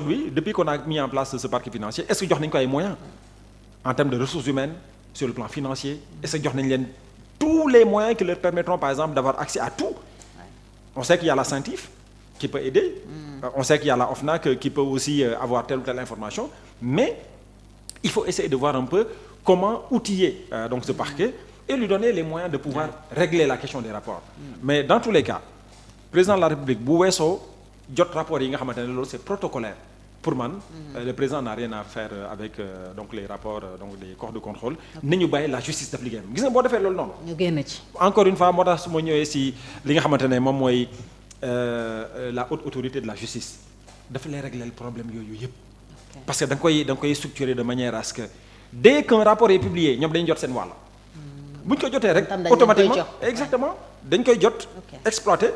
aujourd'hui depuis qu'on a mis en place ce parquet financier est-ce que jox nañu ko ay moyens en termes de ressources humaines sur le plan financier est-ce que jox nañu leen tous les moyens qui leur permettront par exemple d'avoir accès à tout. On sait qu'il y a la CENTIF qui peut aider. On sait qu'il y a la OFNAC qui peut aussi avoir telle ou telle information. Mais il faut essayer de voir un peu comment outiller donc ce parquet et lui donner les moyens de pouvoir régler la question des rapports. Mais dans tous les cas, président de la République bu weesoo jot rapport yi nga xamante ne loolu c'est protocolaire. Pour man, le président n'a rien à faire avec donc les rapports donc des corps de contrôle. nañu bàyyi la justice def liggéeyam gis nga boo defee loolu noonu. ñu génn ci. Encore une fois moo tax su ma ñëwee si li nga xamante ne moom mooy la haute autorité de la justice dafa lay régler le problème yooyu yëpp. parce que da nga koy structurer de manière à ce que dès qu'un rapport est publié ñoom dañu jot seen wàll. bu ñu ko jotee rek automatiquement exactement dañ koy jot. exploiter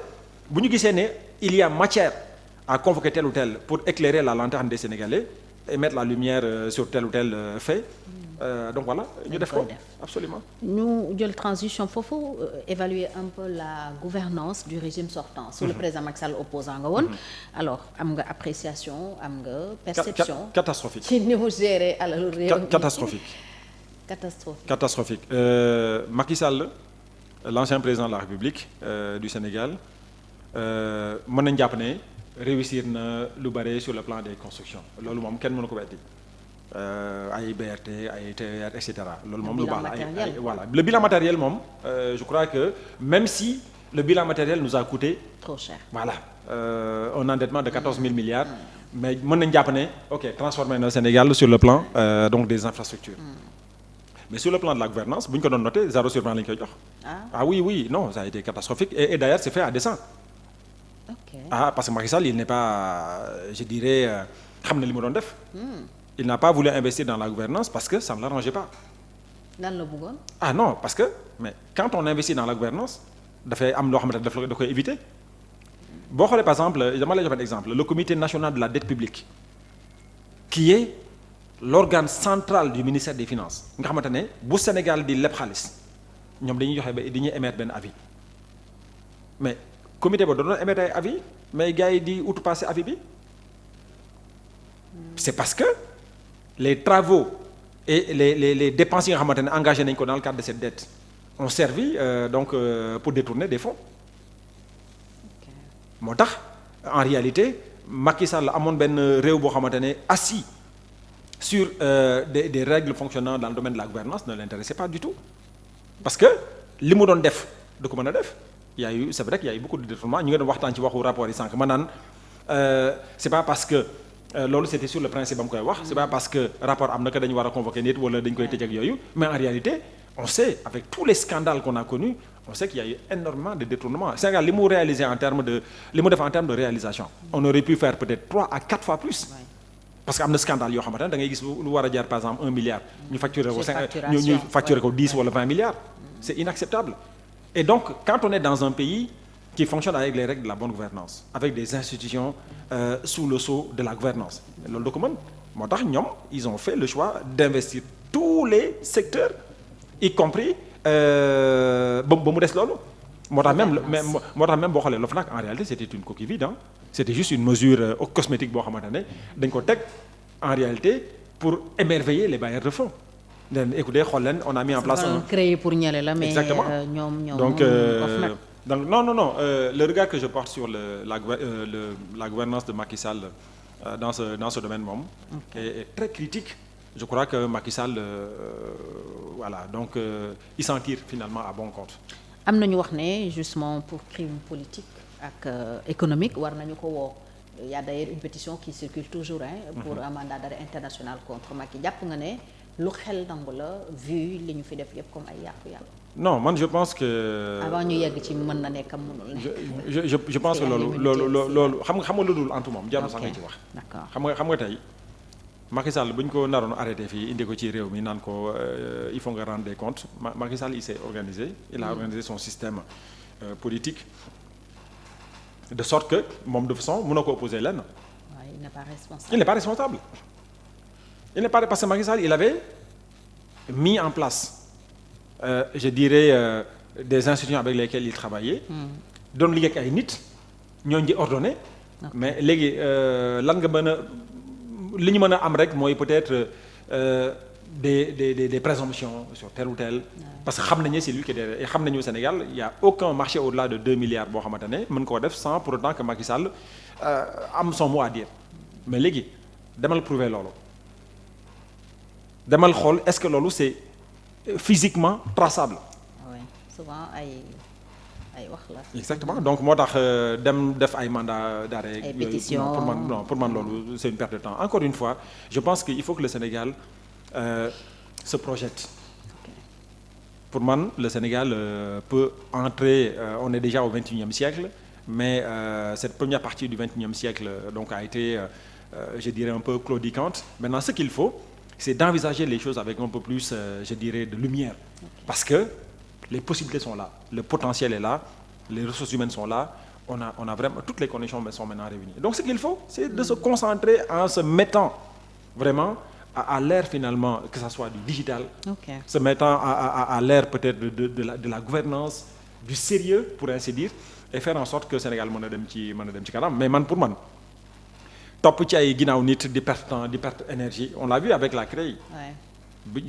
bu ñu gisee ne il y a matière. à convoquer tel ou tel pour éclairer la lanterne des Sénégalais et mettre la lumière sur tel ou tel fait. Donc voilà, ñu def ko absolument. ñu jël transition foofu évaluer un peu la gouvernance du régime sortant. sous le président Macky Sall opposant nga woon. alors am nga appréciation am nga perception. catastrophique ci ni mu gérer alalu réew mi. catastrophique. Macky Sall l'ancien président de la République du Sénégal mën nañu jàpp ne. réussir na lu bare sur le plan des constructions loolu moom kenn mënu ko weddi ay BRT ay TER et cetera loolu moom lu baax la ay voilà le bilan matériel moom je crois que même si le bilan matériel nous a coûté trop cher voilà un endettement de 14 000 milliards mais mën nañu jàpp ne ok transformé na Sénégal sur le plan donc des infrastructures mais sur le plan de la gouvernance bu ñu ko doon noté 0 sur 20 la ñu koy jox oui non ça a été catastrophique et d'ailleurs c'est fait à dessein. Parce que Macky Sall il n'est pas je dirais xam na li mu doon def. Il n'a pas voulu investir dans la gouvernance parce que ça ne l'arrangeait pas. lan la bëggoon. Non parce que mais quand on investit dans la gouvernance dafay am loo xamante ne da koy éviter boo xoolee par exemple dama lay jox un exemple le comité national de la dette publique qui est l'organe central du ministère des finances nga xamante ne bu Sénégal di leb xaalis ñoom dañuy joxe ba dañuy émettre benn avis mais. comité ba doon émettre ay avis mais gars yi di outrepassé avis bi c'est parce que les travaux et les dépenses yi nga xamante ne engagé nañ ko dans le cadre de cette dette ont servi pour détourner des fonds moo tax en réalité Macky Sall amoon benn réew boo xamante ne assis sur des règles fonctionnant dans le domaine de la gouvernance ne l'intéressait pas du tout parce que li mu doon def da ko mën a def c'est vrai qu'il y a eu beaucoup de détournements ñu ngi doon waxtaan ci waxu rapport yi sànq ma naan c'est pas parce que loolu c'était sur le principe ba mu koy wax c'est pas parce que rapport am na que dañu war a convoquer nit wala dañ koy tëj ak yooyu mais en réalité on sait avec tous les scandales qu'on a connus on sait qu'il y a eu énormément de détournements Sénégal li mu réalisé en termes de réalisation on aurait pu faire peut-être 3 à 4 fois plus parce que am na scandale yoo xamante ne da ngay gis lu war a jar par exemple 1 milliard ñu facturer ko 10 wala 20 milliards c'est inacceptable. Et donc, quand on est dans un pays qui fonctionne avec les règles de la bonne gouvernance, avec des institutions sous le sceau de la gouvernance, loolu da ko mën moo tax ñoom ils ont fait le choix d'investir tous les secteurs y compris ba mu des loolu moo tax même boo xoolee l'OFNAC en réalité c'était une coquille vide c'était juste une mesure cosmétique boo xamante ne dañ ko teg en réalité pour émerveiller les bailleurs de fonds. Écoutez xool leen on a mis en place créé pour ñële la mais exactement ñoom donc non le regard que je porte sur la gouvernance de Macky Sall dans ce domaine moom est très critique je crois que Macky Sall voilà donc il s'en tire finalement à bon compte. am na ñu wax ne justement pour crime politique ak économique war nañu ko woo. Il y a d'ailleurs une pétition qui circule toujours pour un mandat d'arrêt international contre Macky jàpp nga ne lu xel nangu la vu li ñu fi def yëpp comme ay yàqu-yàqu. non man je pense que. avant ñu yegg ci mën na nekk mënul ne. je pense que loolu xam nga lu dul antu moom jarul sax nga ci wax. d'accord xam nga tey Macky Sall bu ñu ko naroon arrêté fii indi ko ci réew mi naan ko il faut nga rendre des comptes Macky Sall il s'est organisé. il a organisé son système politique. de sorte que moom de façon mën na ko opposer lenn. il n'est pas responsable. il n'est pas responsable. il n'est pas parce que Macky Sall il avait mis en place je dirais des institutions avec lesquelles il travaillait. doon liggéey ak ay nit ñooñu di ordonné. mais léegi lan nga mën a li ñu mën a am rek mooy peut-être des présomptions sur tel ou tel. Parce que xam nañu c'est lui qui est derrière et xam nañu au Sénégal il y a aucun marché au-delà de 2 milliards boo xamante ne mën koo def sans pour autant que Macky Sall am son mot à dire mais léegi demal prouver loolu demal xool est-ce que loolu c'est physiquement traçable. oui souvent ay wax la. Exactement donc moo tax dem def ay mandat d'arrêt. ay pétitions pour man loolu c'est une perte de temps encore une fois je pense que il faut que le Sénégal se projette. Pour man le Sénégal peut entrer on est déjà au XXIe siècle mais cette première partie du XXIe siècle donc a été je dirais un peu claudicante. Maintenant ce qu'il faut c'est d'envisager les choses avec un peu plus je dirais de lumière parce que les possibilités sont là, le potentiel est là, les ressources humaines sont là, on a vraiment toutes les conditions sont maintenant réunies. Donc ce qu'il faut c'est de se concentrer en se mettant vraiment à l'ère finalement que ça soit du digital, se mettant à l'ère peut-être de la gouvernance, du sérieux pour ainsi dire et faire en sorte que Sénégal mën a dem ci kanam mais man pour man topp ci ay ginnaaw nit di perte temps di perte énergie on l'a vu avec la CREI. bi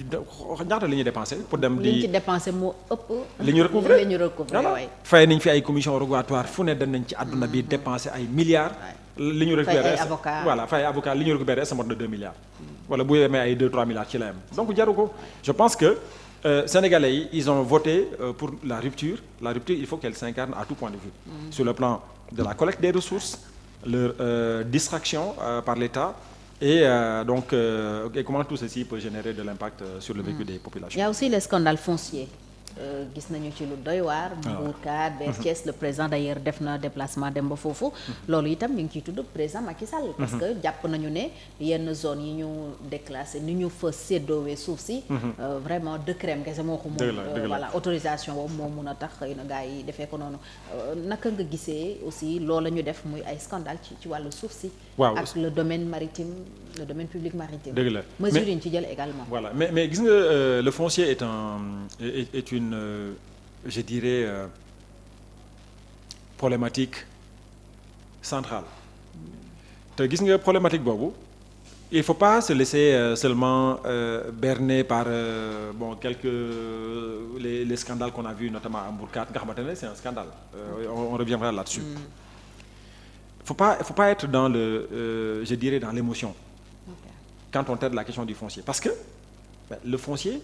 ñaata la ñuy dépensé pour dem di. li ñu ci dépensé moo ëpp. li ñu recouvrer waay. fay nañ fi ay commission rogatoire fu ne dem nañ ci àdduna bi dépensé ay milliards. li ñu récupéré fay ay avocat li ñu récupéré ça mot na 2 milliards. wala bu yemee ay 2-3 milliards ci la yem donc jaru ko je pense que Sénégalais yi ils ont voté pour la rupture il faut qu'elle s'incarne à tout point de vue. Sur le plan de la collecte des ressources leur distraction par l'État. Et donc et comment tout ceci peut générer de l'impact sur le vécu des populations. Il y a aussi les scandales fonciers gis nañu ci lu doy waar. Mbourkat BS Thiès le président d'ailleurs def na déplacement dem ba foofu. loolu itam ñu ngi ciy tudd président Macky Sall. parce que jàpp nañu ne yenn zone yi ñu déclassé ni ñu fa séddoowee suuf si. vraiment décret kese moo ko moom. voilà autorisation boobu moo mun a tax xëy na gars yi defee ko noonu naka nga gisee aussi loolu la ñu def muy ay scandale ci wàllu suuf si. waaw ak le domaine maritime le domaine public maritime. dëgg la mesures yi ñu ci jël également. voilà mais gis nga le foncier est une je dirais problématique centrale te gis nga problématique boobu il faut pas se laisser seulement berner par bon quelques les scandales qu'on a vus notamment à Mbourkat nga xamante ne c'est un scandale on reviendra là-dessus. Faut pas être dans je dirais dans l'émotion quand on traite la question du foncier parce que le foncier